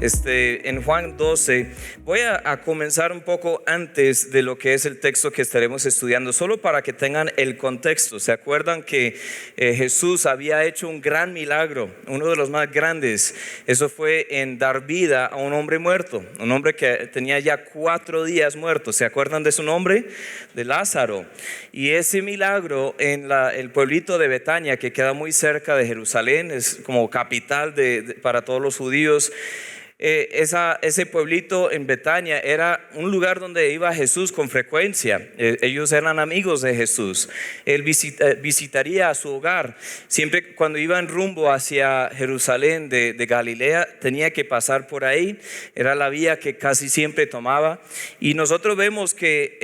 en Juan 12. Voy a comenzar un poco antes de lo que es el texto que estaremos estudiando, solo para que tengan el contexto. ¿Se acuerdan que Jesús había hecho un gran milagro, uno de los más grandes? Eso fue en dar vida a un hombre muerto, un hombre que tenía ya 4 días muerto. ¿Se acuerdan de su nombre? De Lázaro. Y ese milagro en el pueblito de Betania, que queda muy cerca de Jerusalén, es como capital para todos los judíos. Ese pueblito en Betania era un lugar donde iba Jesús con frecuencia. Ellos eran amigos de Jesús. Él visitaría a su hogar. Siempre cuando iban rumbo hacia Jerusalén de Galilea, tenía que pasar por ahí. Era la vía que casi siempre tomaba. Y nosotros vemos que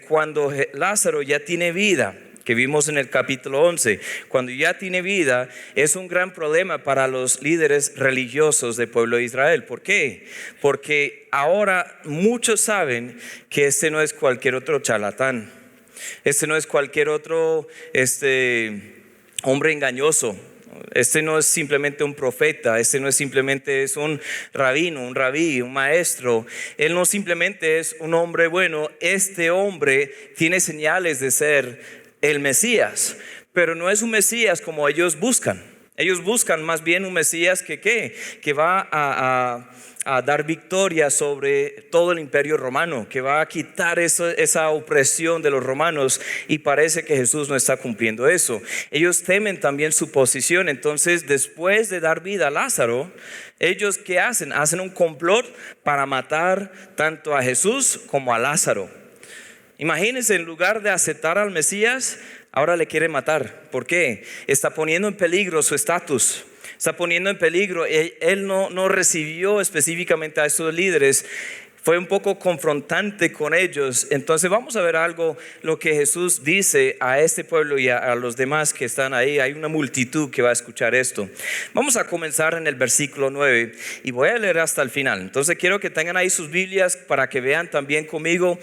cuando Lázaro ya tiene vida, que vimos en el capítulo 11, cuando ya tiene vida, es un gran problema para los líderes religiosos del pueblo de Israel. ¿Por qué? Porque ahora muchos saben que no es cualquier otro charlatán, no es cualquier otro hombre engañoso. No es simplemente un profeta, no es simplemente es un rabino, un rabí, un maestro. Él no simplemente es un hombre bueno. Este hombre tiene señales de ser el Mesías, pero no es un Mesías como ellos buscan. Ellos buscan más bien un Mesías que va a dar victoria sobre todo el imperio romano, que va a quitar esa opresión de los romanos, y parece que Jesús no está cumpliendo eso. Ellos temen también su posición. Entonces, después de dar vida a Lázaro, ellos ¿qué hacen? Hacen un complot para matar tanto a Jesús como a Lázaro. Imagínense, en lugar de aceptar al Mesías, ahora le quiere matar. ¿Por qué? Está poniendo en peligro su estatus. Está poniendo en peligro. Él no recibió específicamente a estos líderes. Fue un poco confrontante con ellos. Entonces vamos a ver lo que Jesús dice a este pueblo y a los demás que están ahí. Hay una multitud que va a escuchar esto. Vamos a comenzar en el versículo 9 y voy a leer hasta el final. Entonces quiero que tengan ahí sus Biblias para que vean también conmigo.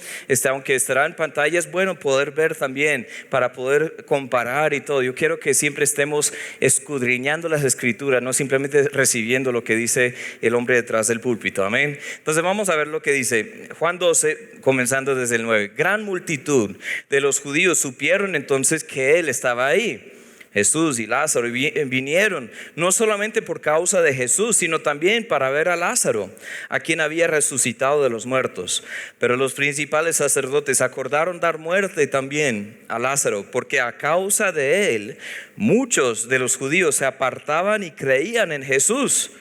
Aunque estará en pantalla, es bueno poder ver también para poder comparar y todo. Yo quiero que siempre estemos escudriñando las escrituras, no simplemente recibiendo lo que dice el hombre detrás del púlpito. Amén. Entonces vamos a ver lo que dice Juan 12, comenzando desde el 9. Gran multitud de los judíos supieron entonces que él estaba ahí, Jesús, y Lázaro, y vinieron no solamente por causa de Jesús, sino también para ver a Lázaro, a quien había resucitado de los muertos. Pero los principales sacerdotes acordaron dar muerte también a Lázaro, porque a causa de él muchos de los judíos se apartaban y creían en Jesús.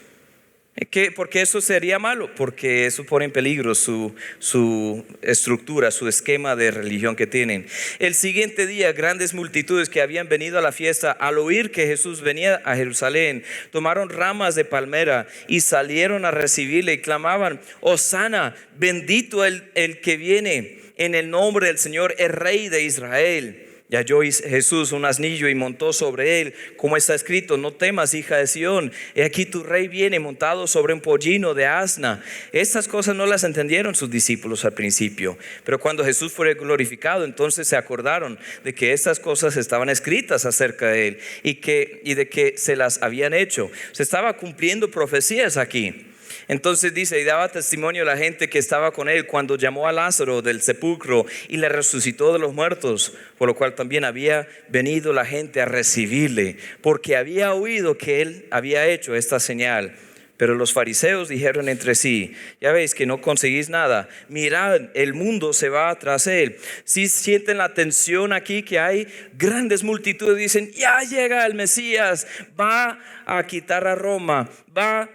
Porque eso sería malo, porque eso pone en peligro su estructura, su esquema de religión que tienen. El siguiente día, grandes multitudes que habían venido a la fiesta, al oír que Jesús venía a Jerusalén, tomaron ramas de palmera y salieron a recibirle y clamaban: Hosana, bendito el que viene en el nombre del Señor, el Rey de Israel. Y halló Jesús un asnillo y montó sobre él, como está escrito: no temas, hija de Sión, he aquí tu rey viene montado sobre un pollino de asna. Estas cosas no las entendieron sus discípulos al principio, pero cuando Jesús fue glorificado, entonces se acordaron de que estas cosas estaban escritas acerca de él y de que se las habían hecho. Se estaba cumpliendo profecías aquí. Entonces dice: y daba testimonio a la gente que estaba con él cuando llamó a Lázaro del sepulcro y le resucitó de los muertos, por lo cual también había venido la gente a recibirle, porque había oído que él había hecho esta señal. Pero los fariseos dijeron entre sí: ya veis que no conseguís nada, mirad, el mundo se va tras él. Si sienten la tensión aquí, que hay grandes multitudes, dicen: ya llega el Mesías, va a quitar a Roma, va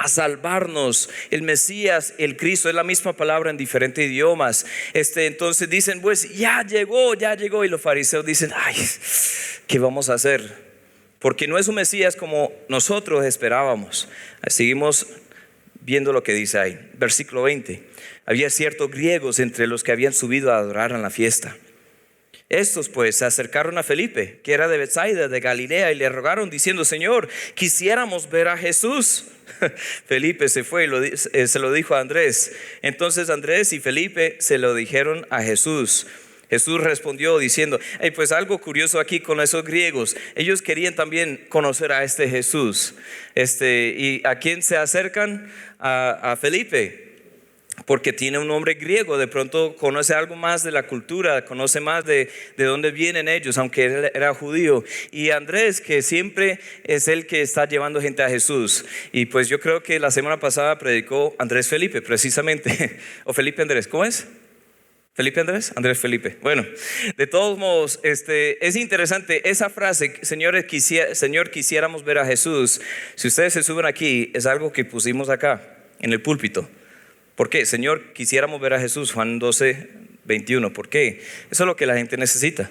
a salvarnos. El Mesías, el Cristo, es la misma palabra en diferentes idiomas. Entonces dicen: pues ya llegó. Y los fariseos dicen: ay, ¿qué vamos a hacer? Porque no es un Mesías como nosotros esperábamos. Seguimos viendo lo que dice ahí. Versículo 20. Había ciertos griegos entre los que habían subido a adorar en la fiesta. Estos pues se acercaron a Felipe, que era de Betsaida, de Galilea, y le rogaron diciendo: Señor, quisiéramos ver a Jesús. Felipe se fue y se lo dijo a Andrés. Entonces Andrés y Felipe se lo dijeron a Jesús. Jesús respondió diciendo, hey, pues algo curioso aquí con esos griegos, ellos querían también conocer a este Jesús. ¿Y a quién se acercan? A Felipe, porque tiene un nombre griego, de pronto conoce algo más de la cultura, conoce más de dónde vienen ellos, aunque él era judío. Y Andrés, que siempre es el que está llevando gente a Jesús. Y pues yo creo que la semana pasada predicó Andrés Felipe, precisamente, o Felipe Andrés, ¿cómo es? ¿Felipe Andrés? Andrés Felipe. Bueno, de todos modos, es interesante esa frase, Señor, quisiéramos ver a Jesús. Si ustedes se suben aquí, es algo que pusimos acá, en el púlpito. ¿Por qué? Señor, quisiéramos ver a Jesús, Juan 12, 21. ¿Por qué? Eso es lo que la gente necesita.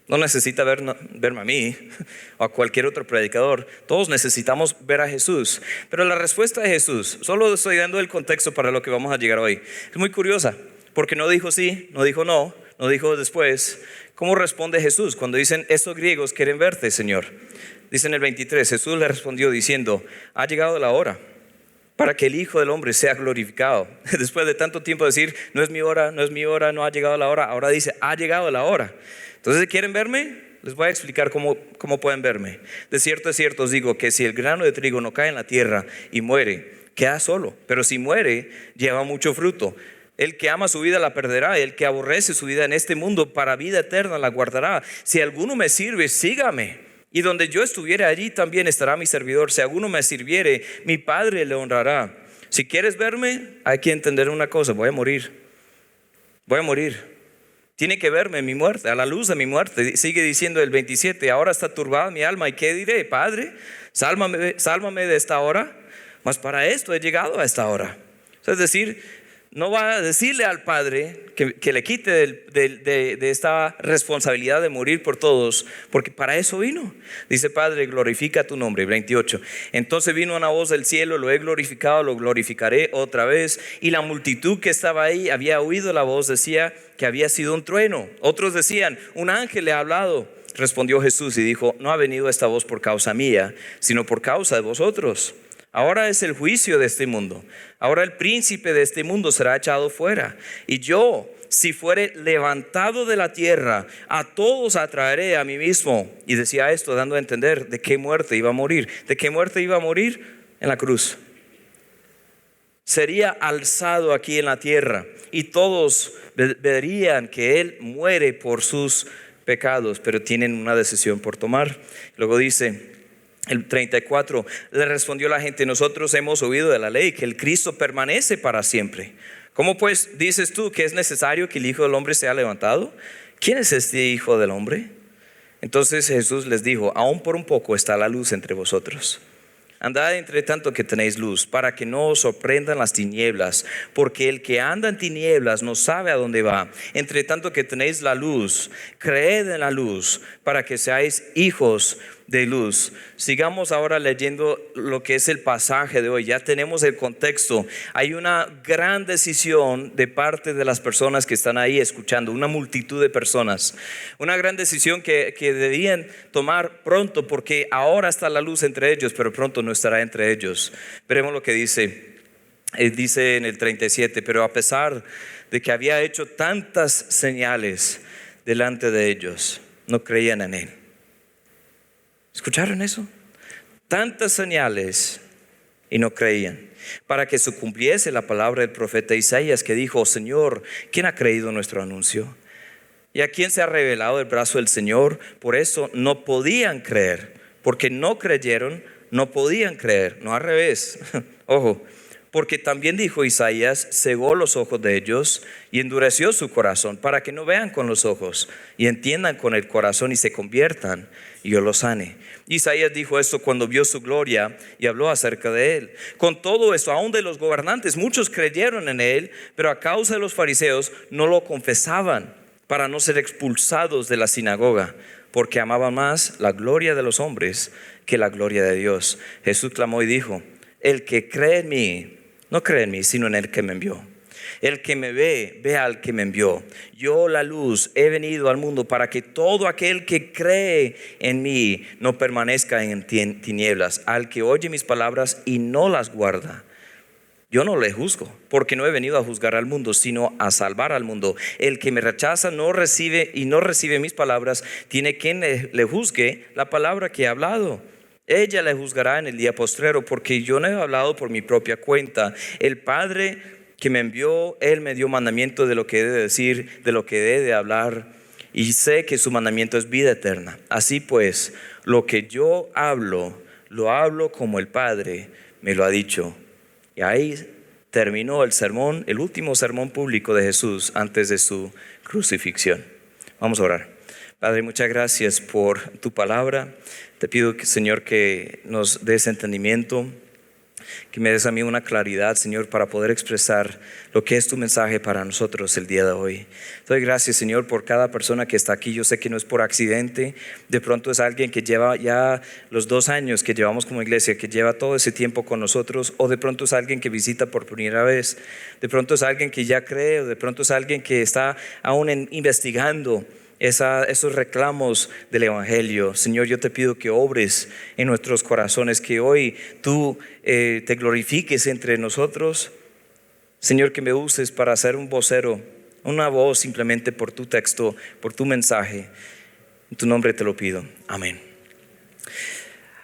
No necesita verme a mí o a cualquier otro predicador. Todos necesitamos ver a Jesús. Pero la respuesta de Jesús, solo estoy dando el contexto para lo que vamos a llegar hoy, es muy curiosa, porque no dijo sí, no dijo no, no dijo después. ¿Cómo responde Jesús cuando dicen, estos griegos quieren verte, Señor? Dice en el 23, Jesús le respondió diciendo, ha llegado la hora para que el Hijo del Hombre sea glorificado. Después de tanto tiempo decir, no es mi hora, no es mi hora, no ha llegado la hora, ahora dice, ha llegado la hora. Entonces, ¿quieren verme? Les voy a explicar cómo pueden verme. De cierto os digo que si el grano de trigo no cae en la tierra y muere, queda solo, pero si muere, lleva mucho fruto. El que ama su vida la perderá, el que aborrece su vida en este mundo para vida eterna la guardará. Si alguno me sirve, sígame. Y donde yo estuviere, allí también estará mi servidor. Si alguno me sirviere, mi Padre le honrará. Si quieres verme, hay que entender una cosa, voy a morir. Tiene que verme en mi muerte, a la luz de mi muerte. Sigue diciendo el 27, ahora está turbada mi alma. ¿Y qué diré? Padre, sálvame de esta hora. Mas para esto he llegado a esta hora. Es decir, no va a decirle al Padre que le quite de esta responsabilidad de morir por todos, porque para eso vino. Dice, Padre, glorifica tu nombre. 28. Entonces vino una voz del cielo, lo he glorificado, lo glorificaré otra vez. Y la multitud que estaba ahí había oído la voz, decía que había sido un trueno. Otros decían, un ángel le ha hablado. Respondió Jesús y dijo, no ha venido esta voz por causa mía, sino por causa de vosotros. Ahora es el juicio de este mundo. Ahora el príncipe de este mundo será echado fuera. Y yo, si fuere levantado de la tierra, a todos atraeré a mí mismo. Y decía esto dando a entender de qué muerte iba a morir. ¿De qué muerte iba a morir? En la cruz. Sería alzado aquí en la tierra y todos verían que Él muere por sus pecados, pero tienen una decisión por tomar. Luego dice el 34, le respondió la gente, nosotros hemos oído de la ley que el Cristo permanece para siempre. ¿Cómo pues dices tú que es necesario que el Hijo del Hombre sea levantado? ¿Quién es este Hijo del Hombre? Entonces Jesús les dijo, aún por un poco está la luz entre vosotros. Andad entre tanto que tenéis luz, para que no os sorprendan las tinieblas, porque el que anda en tinieblas no sabe a dónde va. Entre tanto que tenéis la luz, creed en la luz, para que seáis hijos de luz. Sigamos ahora leyendo lo que es el pasaje de hoy. Ya tenemos el contexto. Hay una gran decisión de parte de las personas que están ahí escuchando, una multitud de personas. Una gran decisión que debían tomar pronto, porque ahora está la luz entre ellos, pero pronto no estará entre ellos. Veremos lo que dice. Dice en el 37, pero a pesar de que había hecho tantas señales delante de ellos, no creían en Él. ¿Escucharon eso? Tantas señales y no creían. Para que se cumpliese la palabra del profeta Isaías, que dijo, Señor, ¿quién ha creído nuestro anuncio? ¿Y a quién se ha revelado el brazo del Señor? Por eso no podían creer, porque no creyeron, no podían creer. No, al revés. Ojo, porque también dijo Isaías, cegó los ojos de ellos y endureció su corazón, para que no vean con los ojos y entiendan con el corazón y se conviertan y yo los sane. Isaías dijo esto cuando vio su gloria y habló acerca de Él. Con todo esto, aún de los gobernantes, muchos creyeron en Él, pero a causa de los fariseos no lo confesaban, para no ser expulsados de la sinagoga, porque amaban más la gloria de los hombres que la gloria de Dios. Jesús clamó y dijo, el que cree en mí, no cree en mí, sino en el que me envió. El que me ve al que me envió. Yo, la luz, he venido al mundo para que todo aquel que cree en mí no permanezca en tinieblas. Al que oye mis palabras y no las guarda, Yo no le juzgo, porque no he venido a juzgar al mundo, sino a salvar al mundo. El que me rechaza no recibe mis palabras, tiene quien le juzgue la palabra que he hablado. Ella le juzgará en el día postrero, porque yo no he hablado por mi propia cuenta. El Padre que me envió, Él me dio mandamiento de lo que he de decir, de lo que he de hablar, y sé que su mandamiento es vida eterna. Así pues, lo que yo hablo, lo hablo como el Padre me lo ha dicho. Y ahí terminó el sermón, el último sermón público de Jesús antes de su crucifixión. Vamos a orar. Padre, muchas gracias por tu palabra. Te pido, Señor, que nos des entendimiento, que me des a mí una claridad, Señor, para poder expresar lo que es tu mensaje para nosotros el día de hoy. Te doy gracias, Señor, por cada persona que está aquí. Yo sé que no es por accidente. De pronto es alguien que lleva ya los 2 años que llevamos como iglesia, que lleva todo ese tiempo con nosotros, o de pronto es alguien que visita por primera vez. De pronto es alguien que ya cree, o de pronto es alguien que está aún investigando esos reclamos del Evangelio. Señor, yo te pido que obres en nuestros corazones, que hoy tú te glorifiques entre nosotros. Señor, que me uses para ser un vocero, una voz simplemente por tu texto, por tu mensaje. En tu nombre te lo pido. Amén.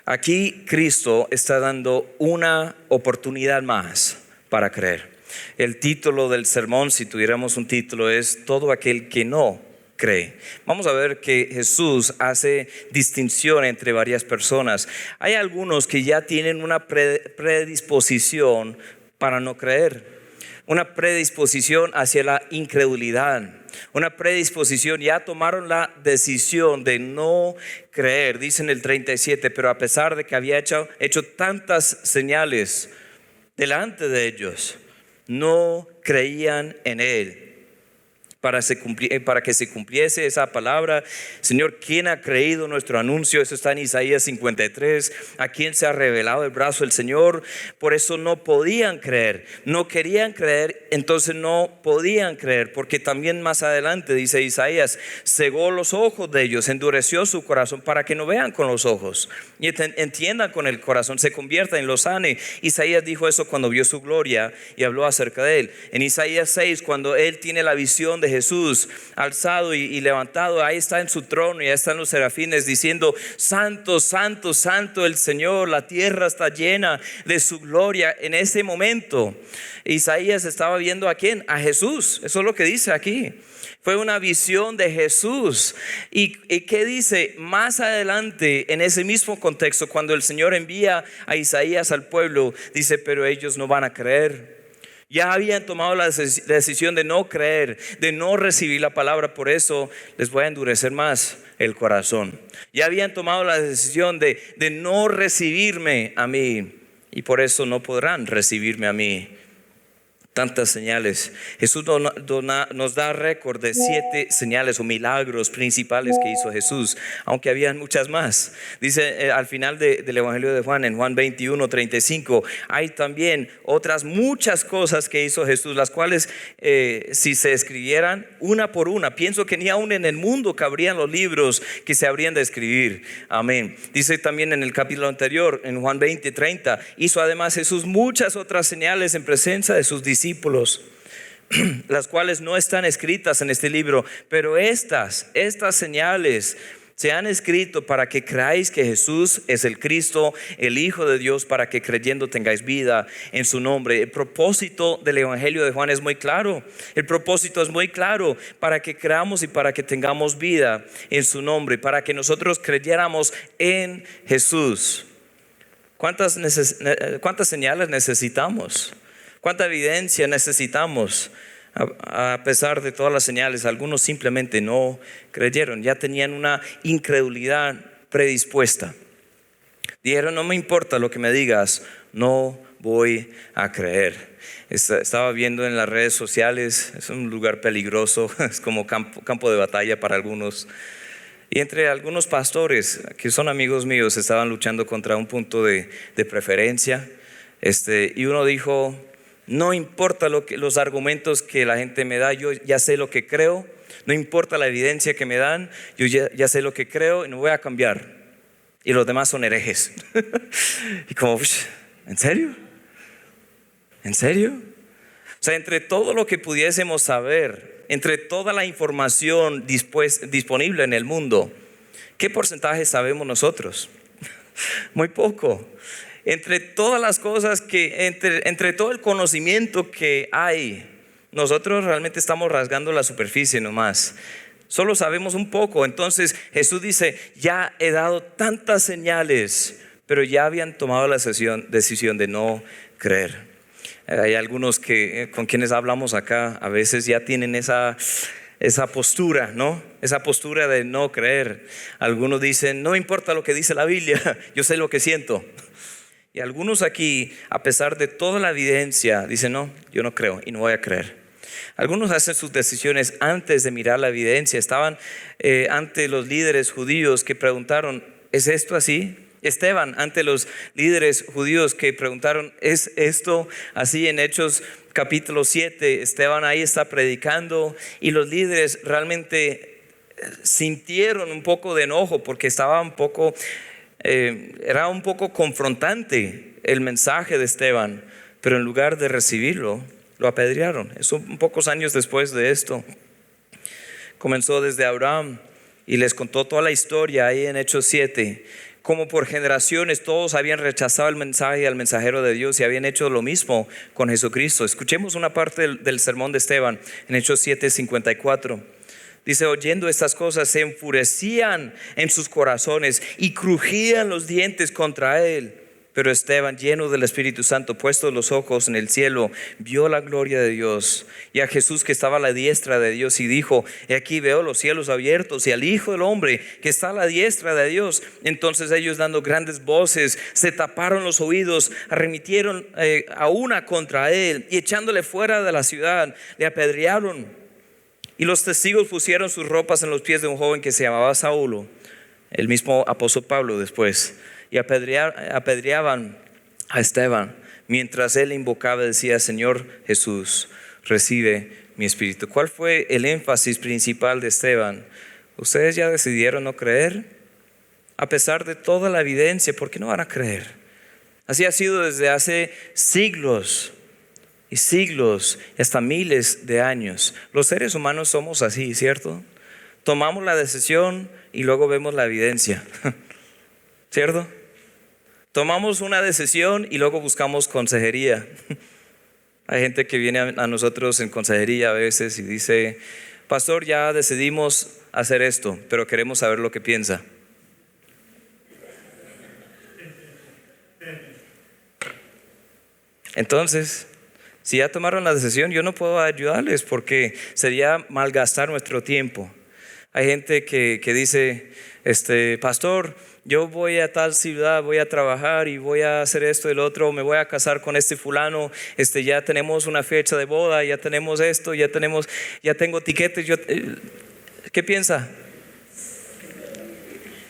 Aquí Cristo está dando una oportunidad más para creer. El título del sermón, si tuviéramos un título, es Todo aquel que no cree. Vamos a ver que Jesús hace distinción entre varias personas. Hay algunos que ya tienen una predisposición para no creer, una predisposición hacia la incredulidad, una predisposición, ya tomaron la decisión de no creer. Dice en el 37, pero a pesar de que había hecho tantas señales delante de ellos, no creían en Él. Para que se cumpliese esa palabra. Señor, ¿quién ha creído nuestro anuncio? Eso está en Isaías 53. ¿A quién se ha revelado el brazo del Señor? Por eso no podían creer, no querían creer, entonces no podían creer, porque también más adelante dice Isaías, cegó los ojos de ellos, endureció su corazón para que no vean con los ojos y entiendan con el corazón, se conviertan y lo sane. Isaías dijo eso cuando vio su gloria y habló acerca de él. En Isaías 6, cuando él tiene la visión de Jesús alzado y levantado, ahí está en su trono y ahí están los serafines diciendo, santo, santo, santo el Señor, la tierra está llena de su gloria. En ese momento Isaías estaba viendo ¿a quién? A Jesús. Eso es lo que dice aquí. Fue una visión de Jesús. ¿Y qué dice más adelante en ese mismo contexto? Cuando el Señor envía a Isaías al pueblo, dice, pero ellos no van a creer. Ya habían tomado la decisión de no creer, de no recibir la palabra, por eso les voy a endurecer más el corazón. Ya habían tomado la decisión de no recibirme a mí, y por eso no podrán recibirme a mí. Tantas señales. Jesús nos da récord de 7 señales o milagros principales que hizo Jesús, aunque habían muchas más. Dice al final del Evangelio de Juan, en Juan 21:35, hay también otras muchas cosas que hizo Jesús, las cuales si se escribieran una por una, pienso que ni aún en el mundo cabrían los libros que se habrían de escribir. Amén. Dice también en el capítulo anterior, en Juan 20:30, hizo además Jesús muchas otras señales en presencia de sus discípulos, las cuales no están escritas en este libro, pero estas señales se han escrito para que creáis que Jesús es el Cristo, el Hijo de Dios, para que creyendo tengáis vida en su nombre. El propósito del Evangelio de Juan es muy claro. El propósito es muy claro, para que creamos y para que tengamos vida en su nombre, para que nosotros creyéramos en Jesús. ¿Cuántas señales necesitamos? ¿Cuánta evidencia necesitamos? A pesar de todas las señales, algunos simplemente no creyeron, ya tenían una incredulidad predispuesta. Dijeron, no me importa lo que me digas, no voy a creer. Estaba viendo en las redes sociales, es un lugar peligroso, es como campo de batalla para algunos. Y entre algunos pastores que son amigos míos estaban luchando contra un punto de preferencia. Y uno dijo, no importa los argumentos que la gente me da, yo ya sé lo que creo. No importa la evidencia que me dan, yo ya sé lo que creo y no voy a cambiar. Y los demás son herejes. Y como, ¿en serio? ¿En serio? O sea, entre todo lo que pudiésemos saber, entre toda la información disponible en el mundo, ¿qué porcentaje sabemos nosotros? Muy poco. Entre todas las cosas entre todo el conocimiento que hay, nosotros realmente estamos rasgando la superficie nomás. Solo sabemos un poco. Entonces Jesús dice, ya he dado tantas señales, pero ya habían tomado la decisión de no creer. Hay algunos con quienes hablamos acá, a veces ya tienen esa postura, ¿no? Esa postura de no creer. Algunos dicen, no importa lo que dice la Biblia, yo sé lo que siento. Y algunos aquí, a pesar de toda la evidencia, dicen, no, yo no creo y no voy a creer. Algunos hacen sus decisiones antes de mirar la evidencia. Estaban ante los líderes judíos que preguntaron, ¿es esto así? Esteban, ante los líderes judíos que preguntaron, ¿es esto así? En Hechos capítulo 7, Esteban ahí está predicando y los líderes realmente sintieron un poco de enojo porque estaba era un poco confrontante el mensaje de Esteban, pero en lugar de recibirlo, lo apedrearon. Eso pocos años después de esto. Comenzó desde Abraham y les contó toda la historia ahí en Hechos 7. Como por generaciones todos habían rechazado el mensaje al mensajero de Dios y habían hecho lo mismo con Jesucristo. Escuchemos una parte del sermón de Esteban en Hechos 7:54. Dice, oyendo estas cosas se enfurecían en sus corazones y crujían los dientes contra él. Pero Esteban, lleno del Espíritu Santo, puestos los ojos en el cielo, vio la gloria de Dios y a Jesús que estaba a la diestra de Dios y dijo, he aquí veo los cielos abiertos y al Hijo del Hombre que está a la diestra de Dios. Entonces ellos, dando grandes voces, se taparon los oídos, arremetieron a una contra él y echándole fuera de la ciudad, le apedrearon. Y los testigos pusieron sus ropas en los pies de un joven que se llamaba Saulo, el mismo apóstol Pablo después, y apedreaban a Esteban, mientras él invocaba y decía, Señor Jesús, recibe mi espíritu. ¿Cuál fue el énfasis principal de Esteban? ¿Ustedes ya decidieron no creer? A pesar de toda la evidencia, ¿por qué no van a creer? Así ha sido desde hace siglos y siglos, hasta miles de años. Los seres humanos somos así, ¿cierto? Tomamos la decisión y luego vemos la evidencia, ¿cierto? Tomamos una decisión y luego buscamos consejería. Hay gente que viene a nosotros en consejería a veces y dice, pastor, ya decidimos hacer esto, pero queremos saber lo que piensa. Entonces, si ya tomaron la decisión, yo no puedo ayudarles porque sería malgastar nuestro tiempo. Hay gente que dice, pastor, yo voy a tal ciudad, voy a trabajar y voy a hacer esto y lo otro, me voy a casar con este fulano, ya tenemos una fecha de boda, ya tenemos esto, ya tengo tiquetes. ¿Qué piensa?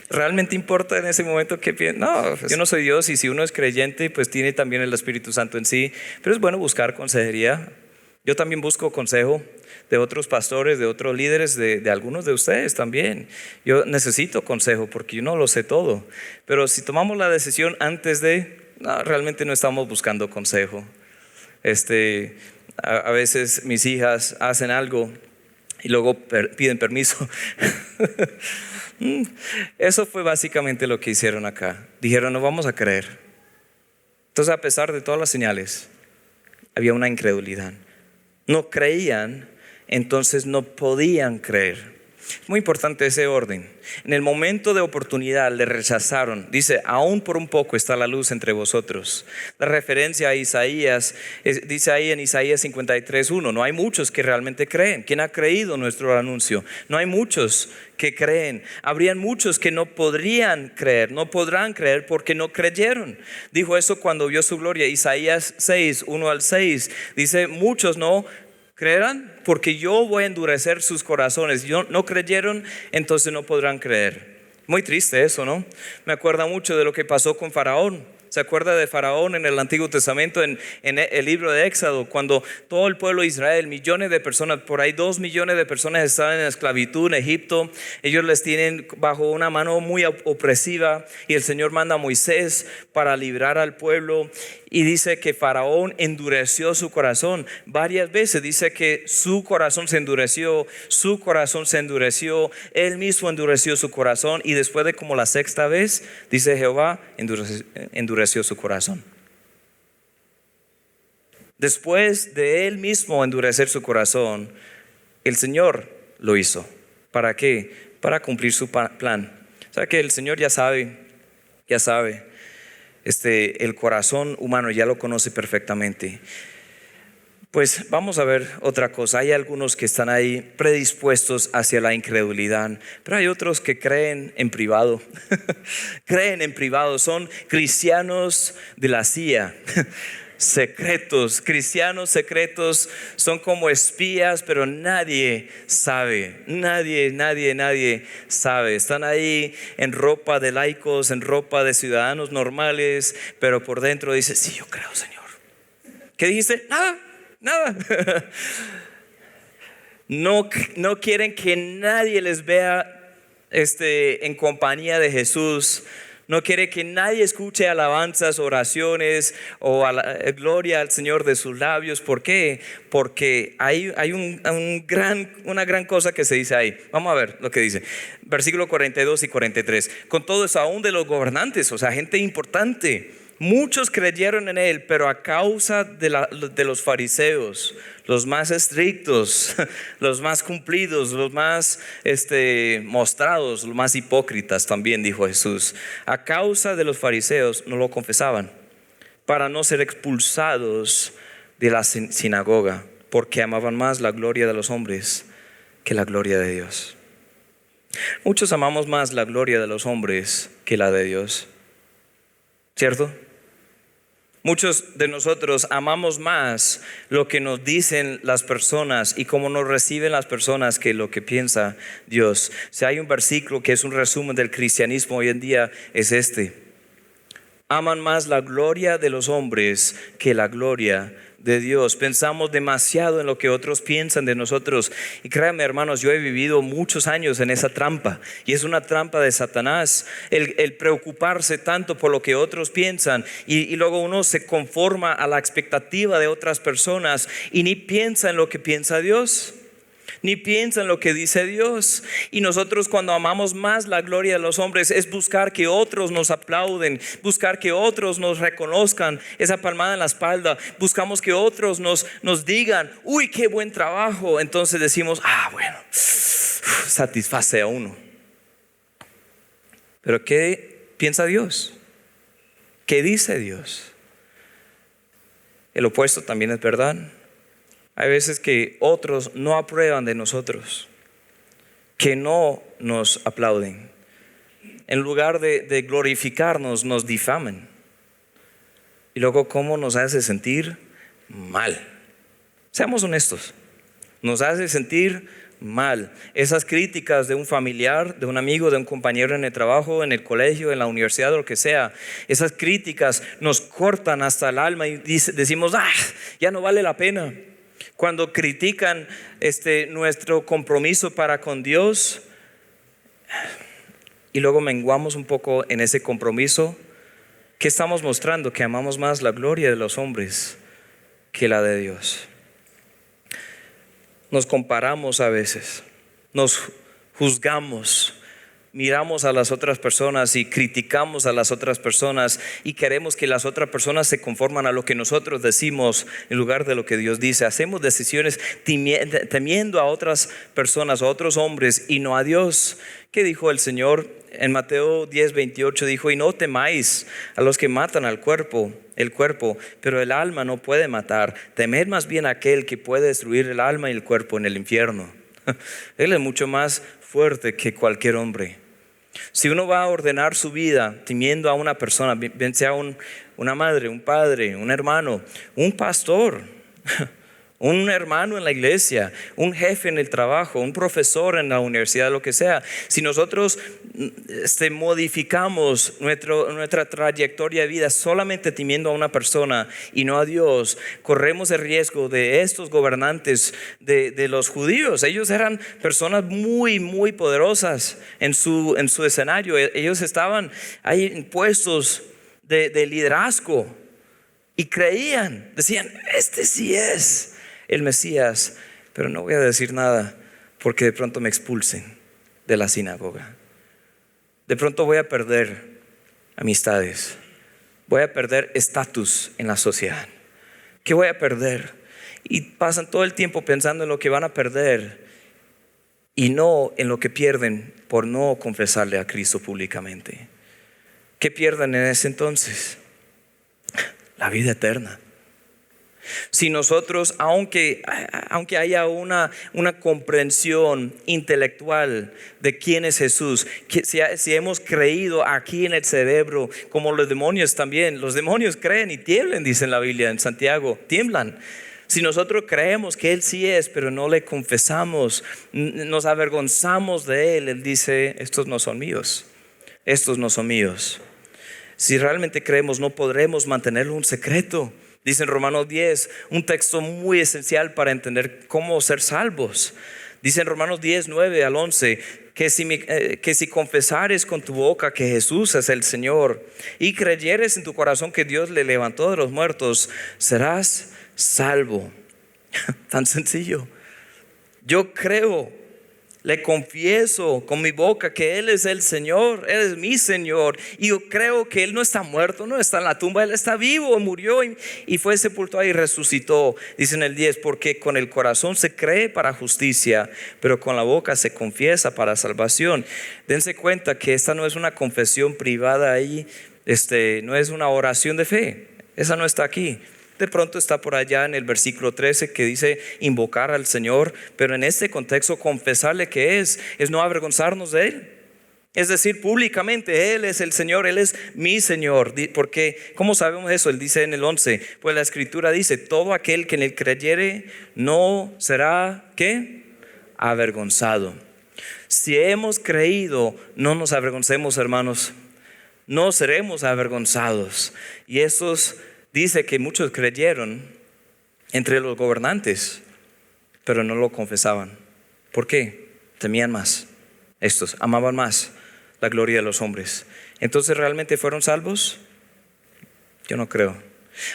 ¿Realmente importa en ese momento qué piensa? No, yo no soy Dios y si uno es creyente, pues tiene también el Espíritu Santo en sí, pero es bueno buscar consejería. Yo también busco consejo de otros pastores, de otros líderes, de algunos de ustedes también. Yo necesito consejo porque yo no lo sé todo, pero si tomamos la decisión antes no, realmente no estamos buscando consejo. A veces mis hijas hacen algo y luego piden permiso. Eso fue básicamente lo que hicieron acá. Dijeron, no vamos a creer. Entonces, a pesar de todas las señales, había una incredulidad. No creían, entonces no podían creer. Es muy importante ese orden. En el momento de oportunidad le rechazaron. Dice, aún por un poco está la luz entre vosotros. La referencia a Isaías, dice ahí en Isaías 53:1, no hay muchos que realmente creen. ¿Quién ha creído nuestro anuncio? No hay muchos que creen. Habrían muchos que no podrían creer, no podrán creer porque no creyeron. Dijo eso cuando vio su gloria. Isaías 6:1-6 dice, muchos no creerán porque yo voy a endurecer sus corazones. No creyeron, entonces no podrán creer. Muy triste eso, ¿no? Me acuerda mucho de lo que pasó con Faraón. ¿Se acuerda de Faraón en el Antiguo Testamento, en el libro de Éxodo, cuando todo el pueblo de Israel, millones de personas, por ahí 2 millones de personas estaban en esclavitud en Egipto? Ellos les tienen bajo una mano muy opresiva y el Señor manda a Moisés para librar al pueblo. Y dice que Faraón endureció su corazón varias veces. Dice que su corazón se endureció, él mismo endureció su corazón. Y después de como la sexta vez, dice Jehová, endureció su corazón. Después de él mismo endurecer su corazón, el Señor lo hizo. ¿Para qué? Para cumplir su plan. O sea que el Señor ya sabe. El corazón humano ya lo conoce perfectamente. Pues vamos a ver otra cosa. Hay algunos que están ahí predispuestos hacia la incredulidad, pero hay otros que creen en privado. Creen en privado, son cristianos de la CIA. Secretos, cristianos secretos, son como espías, pero nadie sabe, nadie sabe. Están ahí en ropa de laicos, en ropa de ciudadanos normales, pero por dentro dice, sí, yo creo, Señor. ¿Qué dijiste? Nada. No quieren que nadie les vea en compañía de Jesús. No quiere que nadie escuche alabanzas, oraciones o gloria al Señor de sus labios. ¿Por qué? Porque hay una gran cosa que se dice ahí. Vamos a ver lo que dice. Versículo 42 y 43. Con todo eso, aún de los gobernantes, o sea, gente importante, muchos creyeron en él, pero a causa de los fariseos, los más estrictos, los más cumplidos, los más mostrados, los más hipócritas también, dijo Jesús. A causa de los fariseos no lo confesaban, para no ser expulsados de la sinagoga, porque amaban más la gloria de los hombres que la gloria de Dios. Muchos amamos más la gloria de los hombres que la de Dios, ¿cierto? Muchos de nosotros amamos más lo que nos dicen las personas y cómo nos reciben las personas que lo que piensa Dios. Si hay un versículo que es un resumen del cristianismo hoy en día, es este: aman más la gloria de los hombres que la gloria de Dios. Pensamos demasiado en lo que otros piensan de nosotros. Y créanme, hermanos, yo he vivido muchos años en esa trampa. Y es una trampa de Satanás, el preocuparse tanto por lo que otros piensan. Y luego uno se conforma a la expectativa de otras personas y ni piensa en lo que piensa Dios, ni piensa en lo que dice Dios. Y nosotros, cuando amamos más la gloria de los hombres, es buscar que otros nos aplauden, buscar que otros nos reconozcan, esa palmada en la espalda. Buscamos que otros nos digan, uy, qué buen trabajo. Entonces decimos, bueno, satisface a uno. Pero ¿qué piensa Dios? ¿Qué dice Dios? El opuesto también es verdad. Hay veces que otros no aprueban de nosotros, que no nos aplauden. En lugar de glorificarnos, nos difaman. Y luego, ¿cómo nos hace sentir? Mal. Seamos honestos. Nos hace sentir mal. Esas críticas de un familiar, de un amigo, de un compañero en el trabajo, en el colegio, en la universidad o lo que sea, esas críticas nos cortan hasta el alma y decimos, ya no vale la pena. Cuando critican nuestro compromiso para con Dios y luego menguamos un poco en ese compromiso, ¿qué estamos mostrando? Que amamos más la gloria de los hombres que la de Dios. Nos comparamos a veces, nos juzgamos, miramos a las otras personas y criticamos a las otras personas y queremos que las otras personas se conforman a lo que nosotros decimos en lugar de lo que Dios dice. Hacemos decisiones temiendo a otras personas, a otros hombres y no a Dios. ¿Qué dijo el Señor? En Mateo 10:28 dijo, y no temáis a los que matan el cuerpo, pero el alma no puede matar. Temed más bien a aquel que puede destruir el alma y el cuerpo en el infierno. Él es mucho más fuerte que cualquier hombre. Si uno va a ordenar su vida temiendo a una persona, bien sea una madre, un padre, un hermano, un pastor, un hermano en la iglesia, un jefe en el trabajo, un profesor en la universidad, lo que sea. Si nosotros modificamos nuestra trayectoria de vida solamente temiendo a una persona y no a Dios, corremos el riesgo de estos gobernantes de los judíos. Ellos eran personas muy, muy poderosas en su escenario. Ellos estaban ahí en puestos de liderazgo y creían, decían, este sí es el Mesías, pero no voy a decir nada porque de pronto me expulsen de la sinagoga. De pronto voy a perder amistades, voy a perder estatus en la sociedad. ¿Qué voy a perder? Y pasan todo el tiempo pensando en lo que van a perder y no en lo que pierden por no confesarle a Cristo públicamente. ¿Qué pierden en ese entonces? La vida eterna. Si nosotros, aunque haya una comprensión intelectual de quién es Jesús, si hemos creído aquí en el cerebro, como los demonios también, los demonios creen y tiemblan, dice en la Biblia, en Santiago, tiemblan. Si nosotros creemos que Él sí es, pero no le confesamos, nos avergonzamos de Él, Él dice, estos no son míos, estos no son míos. Si realmente creemos, no podremos mantenerlo un secreto. Dice en Romanos 10, un texto muy esencial para entender cómo ser salvos. Dice en Romanos 10, 9 al 11, que si confesares con tu boca que Jesús es el Señor y creyeres en tu corazón que Dios le levantó de los muertos, serás salvo. Tan sencillo. Yo creo, le confieso con mi boca que Él es el Señor, Él es mi Señor, y yo creo que Él no está muerto, no está en la tumba, Él está vivo, murió y fue sepultado y resucitó. Dice en el 10, porque con el corazón se cree para justicia, pero con la boca se confiesa para salvación. Dense cuenta que esta no es una confesión privada ahí, no es una oración de fe, esa no está aquí. De pronto está por allá en el versículo 13 que dice invocar al Señor, pero en este contexto confesarle que es no avergonzarnos de Él. Es decir, públicamente Él es el Señor, Él es mi Señor. Porque, ¿cómo sabemos eso? Él dice en el 11, pues la Escritura dice, todo aquel que en Él creyere no será, ¿qué? Avergonzado. Si hemos creído, no nos avergoncemos, hermanos, no seremos avergonzados. Y estos dice que muchos creyeron entre los gobernantes, pero no lo confesaban. ¿Por qué? Temían más. Estos amaban más la gloria de los hombres. Entonces, ¿realmente fueron salvos? Yo no creo.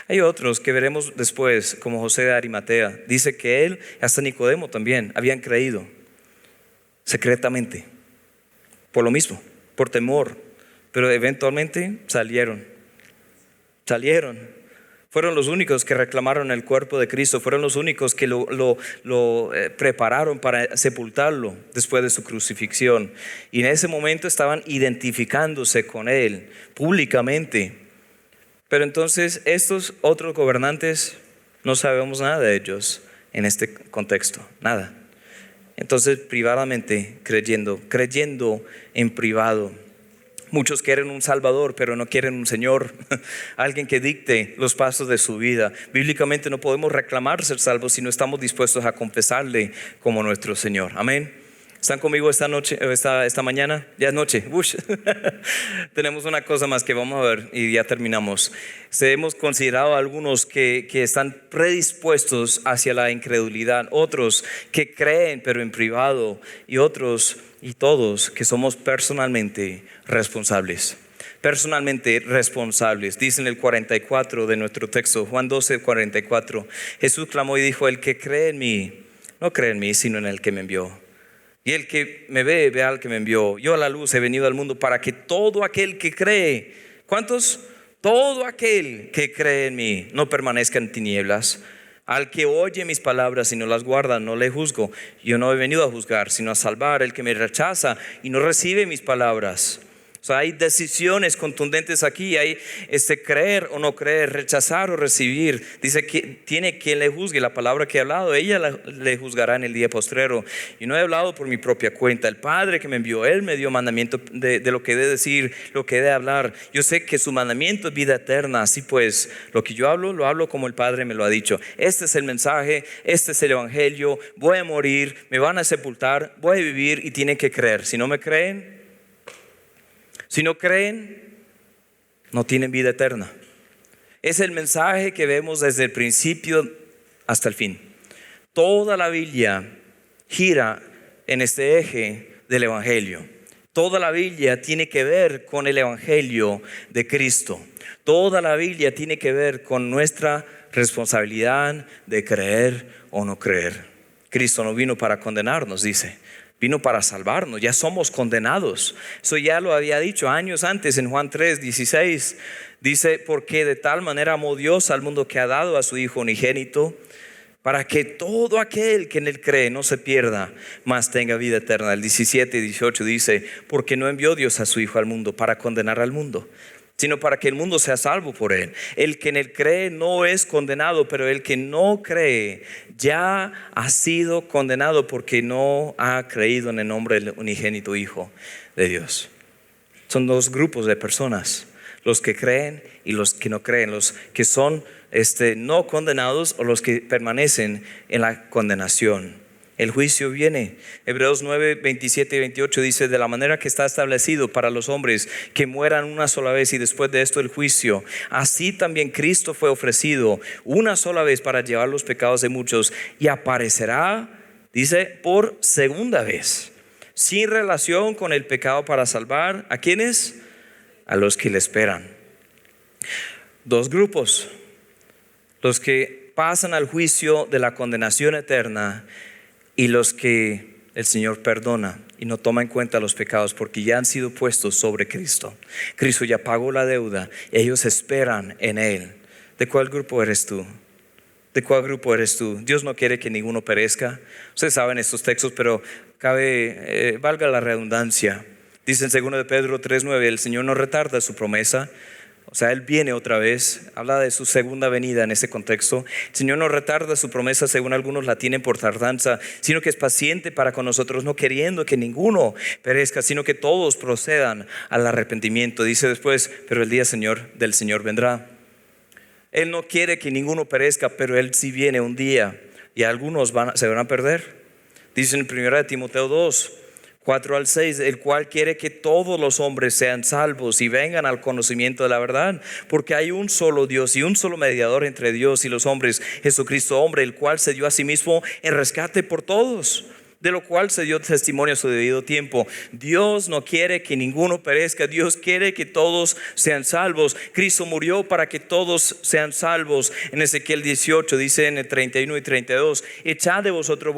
Hay otros que veremos después, como José de Arimatea. Dice que él, hasta Nicodemo también, habían creído secretamente, por lo mismo, por temor, pero eventualmente salieron. Fueron los únicos que reclamaron el cuerpo de Cristo, fueron los únicos que lo prepararon para sepultarlo después de su crucifixión. Y en ese momento estaban identificándose con Él públicamente. Pero entonces estos otros gobernantes no sabemos nada de ellos en este contexto, nada. Entonces privadamente creyendo en privado. Muchos quieren un Salvador, pero no quieren un Señor, alguien que dicte los pasos de su vida. Bíblicamente no podemos reclamar ser salvos si no estamos dispuestos a confesarle como nuestro Señor. Amén. ¿Están conmigo esta noche, esta mañana? Ya es noche. Tenemos una cosa más que vamos a ver y ya terminamos. Hemos considerado algunos que están predispuestos hacia la incredulidad, otros que creen pero en privado, y otros y todos que somos personalmente responsables. Personalmente responsables. Dice en el 44 de nuestro texto, Juan 12, 44, Jesús clamó y dijo: el que cree en mí, no cree en mí, sino en el que me envió. Y el que me ve, ve al que me envió. Yo a la luz he venido al mundo para que todo aquel que cree, ¿cuántos? Todo aquel que cree en mí no permanezca en tinieblas. Al que oye mis palabras y no las guarda, no le juzgo. Yo no he venido a juzgar, sino a salvar. El que me rechaza y no recibe mis palabras, O sea, hay decisiones contundentes aquí, hay creer o no creer, rechazar o recibir. Dice que tiene quien le juzgue. La palabra que he hablado, le juzgará en el día postrero. Y no he hablado por mi propia cuenta. El Padre que me envió, Él me dio mandamiento de lo que he de decir, lo que he de hablar. Yo sé que su mandamiento es vida eterna. Así pues, lo que yo hablo, lo hablo como el Padre me lo ha dicho. Este es el mensaje, este es el evangelio. Voy a morir, me van a sepultar, voy a vivir y tienen que creer. Si no me creen, si no creen, no tienen vida eterna. Es el mensaje que vemos desde el principio hasta el fin. Toda la Biblia gira en este eje del evangelio. Toda la Biblia tiene que ver con el evangelio de Cristo. Toda la Biblia tiene que ver con nuestra responsabilidad de creer o no creer. Cristo no vino para condenarnos, dice. Vino para salvarnos, ya somos condenados. Eso ya lo había dicho años antes en Juan 3:16. Dice, porque de tal manera amó Dios al mundo que ha dado a su Hijo unigénito, para que todo aquel que en él cree no se pierda, mas tenga vida eterna. El 17 y 18 dice, porque no envió Dios a su Hijo al mundo para condenar al mundo, sino para que el mundo sea salvo por él. El que en él cree no es condenado, pero el que no cree ya ha sido condenado porque no ha creído en el nombre del unigénito Hijo de Dios. Son dos grupos de personas, los que creen y los que no creen, los que son no condenados o los que permanecen en la condenación. El juicio viene. Hebreos 9, 27 y 28 dice, de la manera que está establecido para los hombres que mueran una sola vez y después de esto el juicio, así también Cristo fue ofrecido una sola vez para llevar los pecados de muchos y aparecerá, dice, por segunda vez, sin relación con el pecado para salvar, ¿a quiénes? A los que le esperan. Dos grupos, los que pasan al juicio de la condenación eterna y los que el Señor perdona y no toma en cuenta los pecados porque ya han sido puestos sobre Cristo. Cristo ya pagó la deuda, ellos esperan en Él. ¿De cuál grupo eres tú? ¿De cuál grupo eres tú? Dios no quiere que ninguno perezca. Ustedes saben estos textos, pero valga la redundancia. Dice en 2 de Pedro 3:9, el Señor no retarda su promesa. O sea, Él viene otra vez, habla de su segunda venida en ese contexto. El Señor no retarda su promesa, según algunos la tienen por tardanza, sino que es paciente para con nosotros, no queriendo que ninguno perezca, sino que todos procedan al arrepentimiento. Dice después, pero el día del Señor vendrá. Él no quiere que ninguno perezca, pero Él sí viene un día y algunos se van a perder. Dice en 1 de Timoteo 2, 4 al 6, el cual quiere que todos los hombres sean salvos y vengan al conocimiento de la verdad, porque hay un solo Dios y un solo mediador entre Dios y los hombres, Jesucristo hombre, el cual se dio a sí mismo en rescate por todos, de lo cual se dio testimonio a su debido tiempo. Dios no quiere que ninguno perezca, Dios quiere que todos sean salvos. Cristo murió para que todos sean salvos. En Ezequiel 18 dice en el 31 y 32, echad de vosotros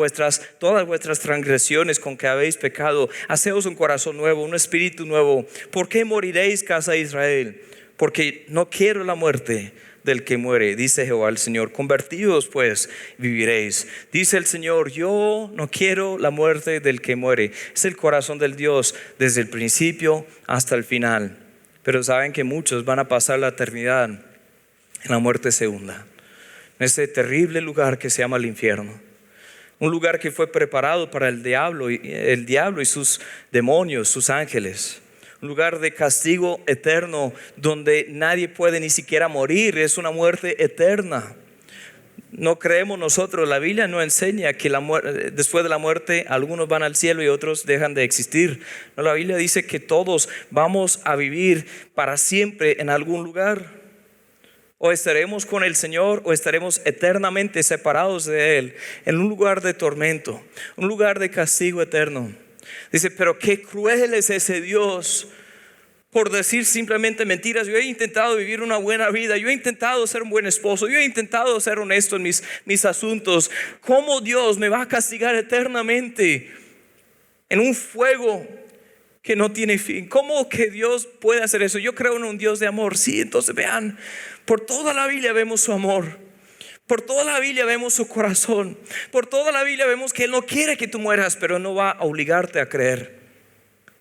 todas vuestras transgresiones con que habéis pecado, haceos un corazón nuevo, un espíritu nuevo. ¿Por qué moriréis, casa de Israel? Porque no quiero la muerte del que muere, dice Jehová el Señor. Convertidos pues viviréis. Dice el Señor, yo no quiero la muerte del que muere. Es el corazón del Dios desde el principio hasta el final. Pero saben que muchos van a pasar la eternidad en la muerte segunda, en ese terrible lugar que se llama el infierno. Un lugar que fue preparado para el diablo y sus demonios, sus ángeles. Un lugar de castigo eterno donde nadie puede ni siquiera morir. Es una muerte eterna. No creemos nosotros, la Biblia no enseña que después de la muerte algunos van al cielo y otros dejan de existir. No, la Biblia dice que todos vamos a vivir para siempre en algún lugar. O estaremos con el Señor o estaremos eternamente separados de Él en un lugar de tormento, un lugar de castigo eterno. Dice, pero qué cruel es ese Dios por decir simplemente mentiras. Yo he intentado vivir una buena vida, yo he intentado ser un buen esposo, yo he intentado ser honesto en mis asuntos. ¿Cómo Dios me va a castigar eternamente en un fuego que no tiene fin? ¿Cómo que Dios puede hacer eso? Yo creo en un Dios de amor. Sí, entonces vean, por toda la Biblia vemos su amor. Por toda la Biblia vemos su corazón. Por toda la Biblia vemos que Él no quiere que tú mueras, pero no va a obligarte a creer.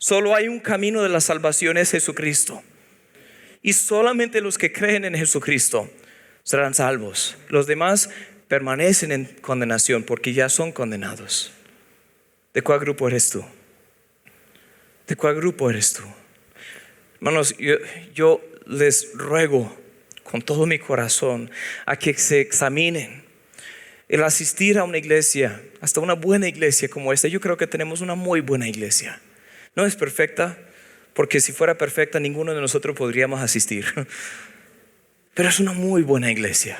Solo hay un camino de la salvación, es Jesucristo. Y solamente los que creen en Jesucristo serán salvos. Los demás permanecen en condenación porque ya son condenados. ¿De cuál grupo eres tú? ¿De cuál grupo eres tú? Hermanos, yo les ruego con todo mi corazón a que se examinen. El asistir a una iglesia, hasta una buena iglesia como esta, yo creo que tenemos una muy buena iglesia. No es perfecta, porque si fuera perfecta ninguno de nosotros podríamos asistir. Pero es una muy buena iglesia.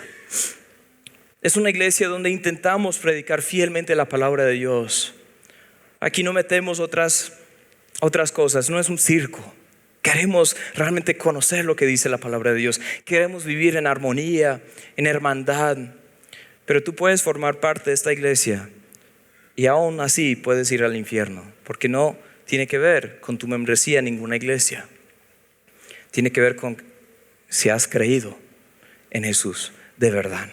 Es una iglesia donde intentamos predicar fielmente la palabra de Dios. Aquí no metemos otras cosas, no es un circo. Queremos realmente conocer lo que dice la palabra de Dios. Queremos vivir en armonía, en hermandad. Pero tú puedes formar parte de esta iglesia y aún así puedes ir al infierno, porque no tiene que ver con tu membresía en ninguna iglesia. Tiene que ver con si has creído en Jesús de verdad.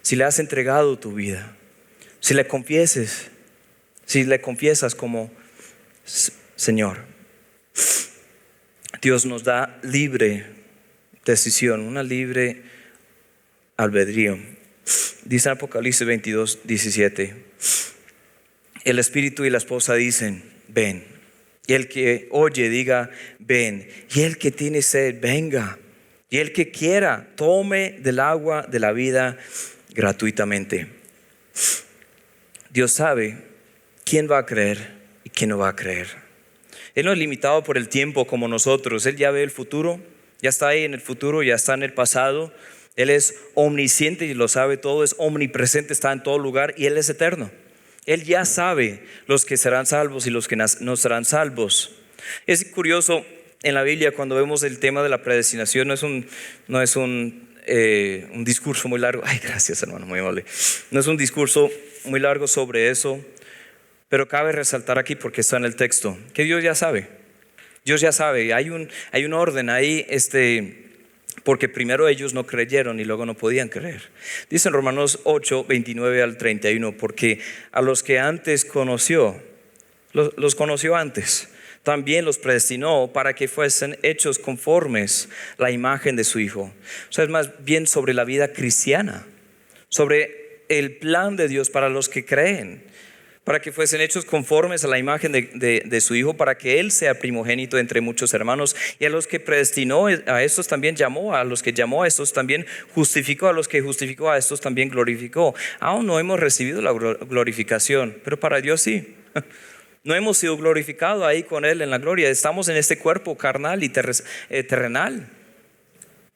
Si le has entregado tu vida. Si le confiesas como Señor. Dios nos da libre decisión, una libre albedrío. Dice en Apocalipsis 22:17. El espíritu y la esposa dicen: ven. Y el que oye diga: ven. Y el que tiene sed, venga. Y el que quiera, tome del agua de la vida gratuitamente. Dios sabe quién va a creer y quién no va a creer. Él no es limitado por el tiempo como nosotros. Él ya ve el futuro, ya está ahí en el futuro, ya está en el pasado. Él es omnisciente y lo sabe todo, es omnipresente, está en todo lugar y Él es eterno. Él ya sabe los que serán salvos y los que no serán salvos. Es curioso en la Biblia cuando vemos el tema de la predestinación, no es un discurso muy largo. Ay, gracias, hermano, muy amable. No es un discurso muy largo sobre eso, pero cabe resaltar aquí porque está en el texto que Dios ya sabe. Dios ya sabe, hay un orden ahí, porque primero ellos no creyeron y luego no podían creer. Dice en Romanos 8:29 al 31, porque a los que antes conoció, los conoció antes, también los predestinó para que fuesen hechos conformes la imagen de su Hijo. O sea, es más bien sobre la vida cristiana, sobre el plan de Dios para los que creen, para que fuesen hechos conformes a la imagen de su Hijo, para que Él sea primogénito entre muchos hermanos. Y a los que predestinó, a estos también llamó, a los que llamó, a estos también justificó, a los que justificó, a estos también glorificó. Aún no hemos recibido la glorificación, pero para Dios sí. No hemos sido glorificados ahí con Él en la gloria. Estamos en este cuerpo carnal y terrenal.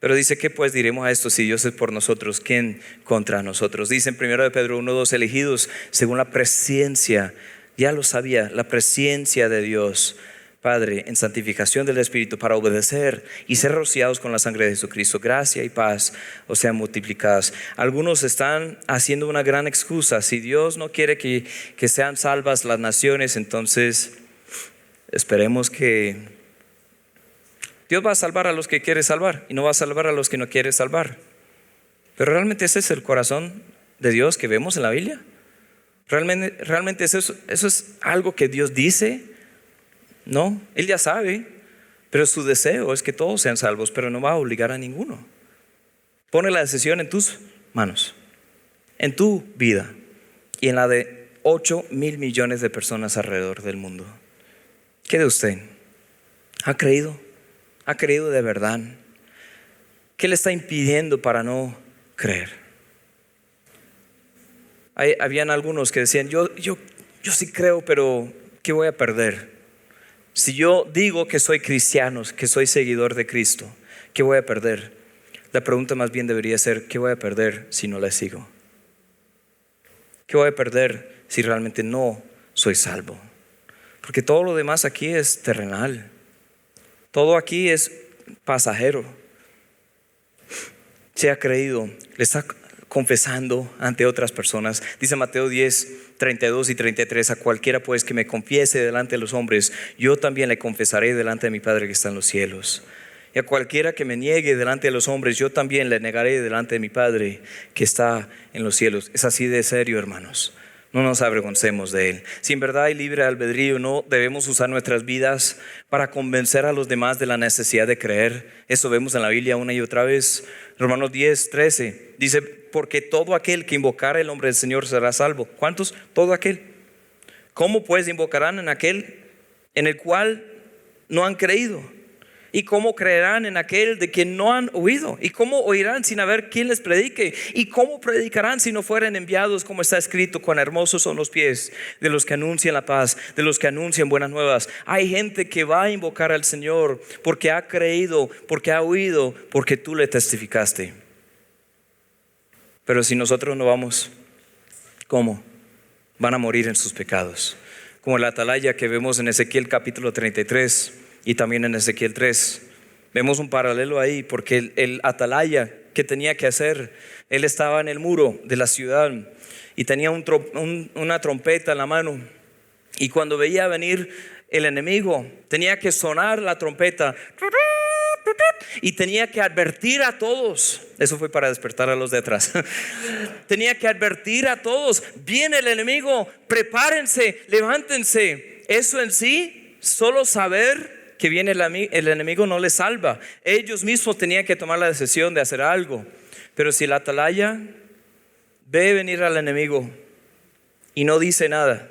Pero dice: ¿qué pues diremos a esto? Si Dios es por nosotros, ¿quién contra nosotros? Dice en 1 de Pedro 1:2, elegidos según la presciencia, ya lo sabía, la presciencia de Dios Padre en santificación del Espíritu, para obedecer y ser rociados con la sangre de Jesucristo. Gracia y paz os sean multiplicadas. Algunos están haciendo una gran excusa. Si Dios no quiere que sean salvas las naciones, entonces esperemos que Dios va a salvar a los que quiere salvar y no va a salvar a los que no quiere salvar. Pero realmente ese es el corazón de Dios que vemos en la Biblia. Realmente eso es algo que Dios dice. No, Él ya sabe, pero su deseo es que todos sean salvos, pero no va a obligar a ninguno. Pone la decisión en tus manos, en tu vida y en la de 8,000 millones de personas alrededor del mundo. ¿Qué de usted? ¿Ha creído? ¿Ha creído de verdad? ¿Qué le está impidiendo para no creer? Habían algunos que decían: yo sí creo, pero ¿qué voy a perder? Si yo digo que soy cristiano, que soy seguidor de Cristo, ¿qué voy a perder? La pregunta más bien debería ser: ¿qué voy a perder si no le sigo? ¿Qué voy a perder si realmente no soy salvo? Porque todo lo demás aquí es terrenal. Todo aquí es pasajero. Se ha creído, le está confesando ante otras personas. Dice Mateo 10:32 y 33: a cualquiera pues que me confiese delante de los hombres, yo también le confesaré delante de mi Padre que está en los cielos. Y a cualquiera que me niegue delante de los hombres, yo también le negaré delante de mi Padre que está en los cielos. Es así de serio, hermanos. No nos avergoncemos de Él. Si en verdad hay libre albedrío, no debemos usar nuestras vidas para convencer a los demás de la necesidad de creer. Eso vemos en la Biblia una y otra vez. Romanos 10:13 dice, porque todo aquel que invocara el nombre del Señor será salvo. ¿Cuántos? Todo aquel. ¿Cómo pues invocarán en aquel en el cual no han creído? ¿Y cómo creerán en aquel de quien no han oído? ¿Y cómo oirán sin haber quien les predique? ¿Y cómo predicarán si no fueren enviados? Como está escrito, cuán hermosos son los pies de los que anuncian la paz, de los que anuncian buenas nuevas. Hay gente que va a invocar al Señor porque ha creído, porque ha oído, porque tú le testificaste. Pero si nosotros no vamos, ¿cómo? Van a morir en sus pecados. Como la atalaya que vemos en Ezequiel capítulo 33 y también en Ezequiel 3. Vemos un paralelo ahí, porque el atalaya, ¿qué tenía que hacer? Él estaba en el muro de la ciudad y tenía una trompeta en la mano. Y cuando veía venir el enemigo, tenía que sonar la trompeta y tenía que advertir a todos. Eso fue para despertar a los de atrás. Tenía que advertir a todos: viene el enemigo, prepárense, levántense. Eso en sí, solo saber que viene el enemigo no les salva. Ellos mismos tenían que tomar la decisión de hacer algo. Pero si el atalaya ve venir al enemigo y no dice nada,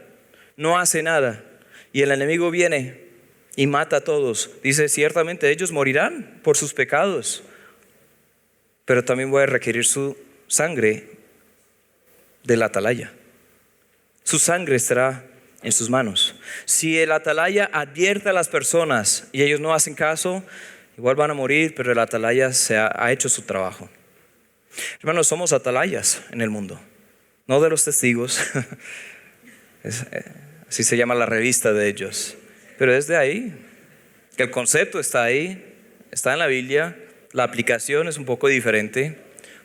no hace nada, y el enemigo viene y mata a todos, dice, ciertamente ellos morirán por sus pecados, pero también voy a requerir su sangre del atalaya. Su sangre estará en sus manos. Si el atalaya advierte a las personas y ellos no hacen caso, igual van a morir, pero el atalaya ha hecho su trabajo. Hermanos, somos atalayas en el mundo, no de los testigos. Así se llama la revista de ellos. Pero es de ahí, que el concepto está ahí, está en la Biblia. La aplicación es un poco diferente,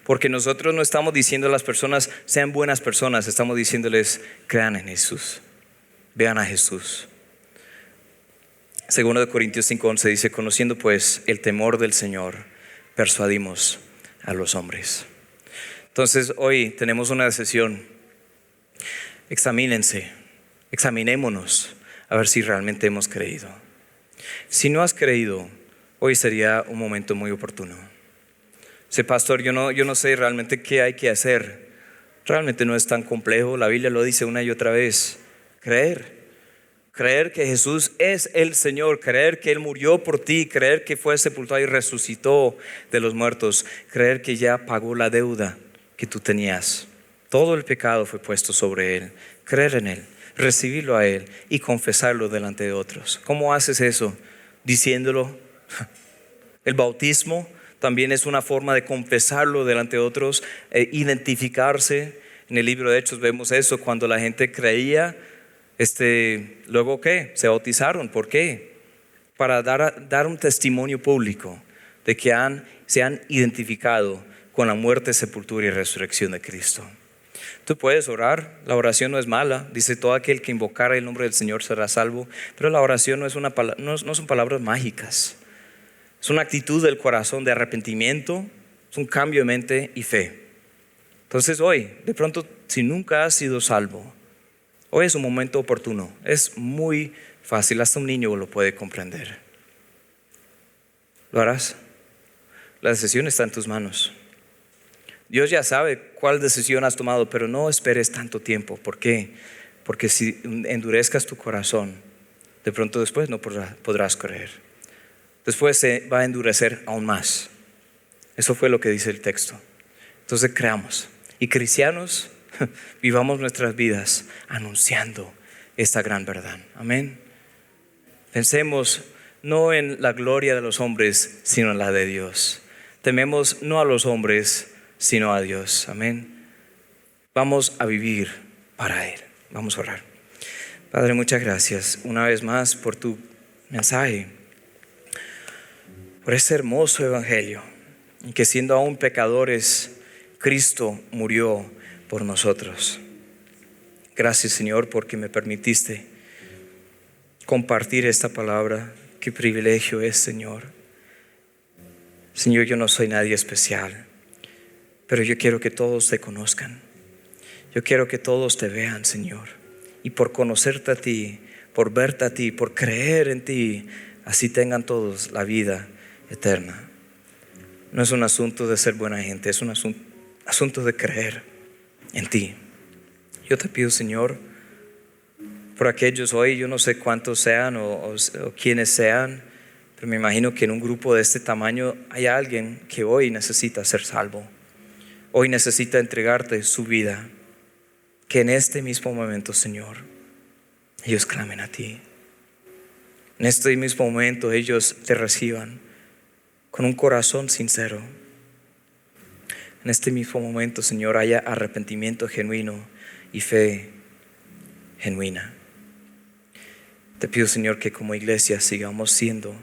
porque nosotros no estamos diciendo a las personas sean buenas personas, estamos diciéndoles crean en Jesús, vean a Jesús. 2 Corintios 5:11 dice, conociendo pues el temor del Señor, persuadimos a los hombres. Entonces hoy tenemos una decisión. Examinémonos a ver si realmente hemos creído. Si no has creído, hoy sería un momento muy oportuno. Dice, pastor, yo no sé realmente qué hay que hacer. Realmente no es tan complejo. La Biblia lo dice una y otra vez. Creer que Jesús es el Señor, creer que Él murió por ti, creer que fue sepultado y resucitó de los muertos, creer que ya pagó la deuda que tú tenías. Todo el pecado fue puesto sobre Él. Creer en Él, recibirlo a Él y confesarlo delante de otros. ¿Cómo haces eso? Diciéndolo. El bautismo también es una forma de confesarlo delante de otros, identificarse. En el libro de Hechos vemos eso, cuando la gente creía, luego ¿qué? Se bautizaron. ¿Por qué? Para dar un testimonio público de que se han identificado con la muerte, sepultura y resurrección de Cristo. Tú puedes orar, la oración no es mala. Dice, todo aquel que invocara el nombre del Señor será salvo. Pero la oración no son palabras mágicas. Es una actitud del corazón de arrepentimiento, es un cambio de mente y fe. Entonces hoy, de pronto, si nunca has sido salvo, hoy es un momento oportuno. Es muy fácil, hasta un niño lo puede comprender. ¿Lo harás? La decisión está en tus manos. Dios ya sabe cuál decisión has tomado, pero no esperes tanto tiempo. ¿Por qué? Porque si endurezcas tu corazón, de pronto después no podrás creer. Después se va a endurecer aún más. Eso fue lo que dice el texto. Entonces creamos. Y cristianos, vivamos nuestras vidas anunciando esta gran verdad. Amén. Pensemos no en la gloria de los hombres, sino en la de Dios. Tememos no a los hombres, sino a Dios. Amén. Vamos a vivir para Él. Vamos a orar. Padre, muchas gracias una vez más por tu mensaje, por este hermoso evangelio, en que siendo aún pecadores, Cristo murió por nosotros. Gracias, Señor, porque me permitiste compartir esta palabra. Qué privilegio es, Señor. Señor, yo no soy nadie especial, pero yo quiero que todos te conozcan. Yo quiero que todos te vean, Señor. Y por conocerte a ti, por verte a ti, por creer en ti, así tengan todos la vida eterna. No es un asunto de ser buena gente, es un asunto de creer en ti. Yo te pido, Señor, por aquellos hoy, yo no sé cuántos sean o quiénes sean, pero me imagino que en un grupo de este tamaño hay alguien que hoy necesita ser salvo. Hoy necesita entregarte su vida. Que en este mismo momento, Señor, ellos clamen a ti. En este mismo momento ellos te reciban con un corazón sincero. En este mismo momento, Señor, haya arrepentimiento genuino y fe genuina. Te pido, Señor, que como iglesia sigamos siendo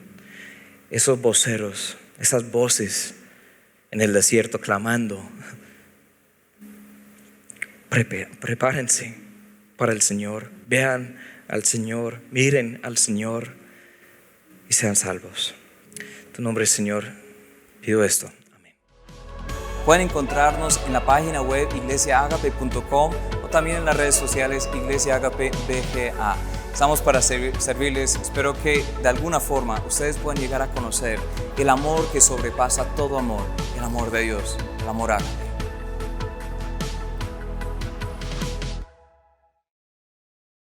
esos voceros, esas voces en el desierto clamando. Prepárense para el Señor, vean al Señor, miren al Señor y sean salvos. En tu nombre, Señor, pido esto. Amén. Pueden encontrarnos en la página web iglesiaagape.com o también en las redes sociales Iglesia Agape BGA. Estamos para servirles. Espero que de alguna forma ustedes puedan llegar a conocer el amor que sobrepasa todo amor, el amor de Dios, el amor ágape.